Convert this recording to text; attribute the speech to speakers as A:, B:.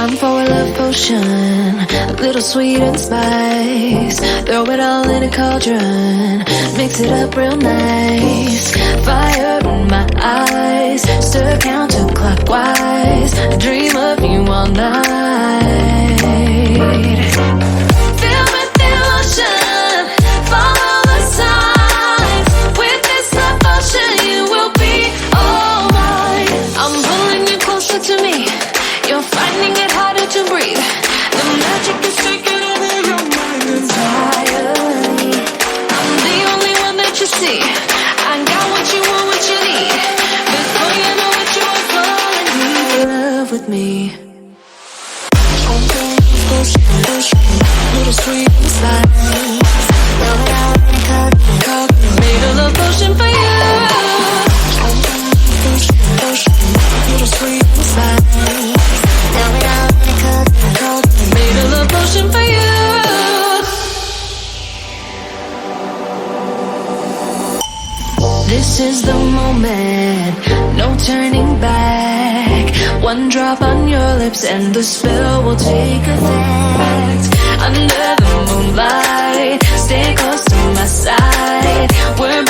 A: I'm for a love potion, a little sweet and spice. Throw it all in a cauldron, mix it up real nice. Fire in my eyes, stir counterclockwise. I dream of you all night. Fill with devotion, follow the signs. With this devotion, you will be all mine. I'm pulling you closer to me. You're finding it harder to breathe. The magic is taking over your mind entirely. I'm the only one that you see. I got what you want, what you need. Before you know it, you are falling in love with me. Little sweet inside. Made a love potion for you. Little sweet inside. Made a love potion for you. This is the moment, no turning back. One drop on your lips and the spell will take effect. Under the moonlight, stay close to my side. We're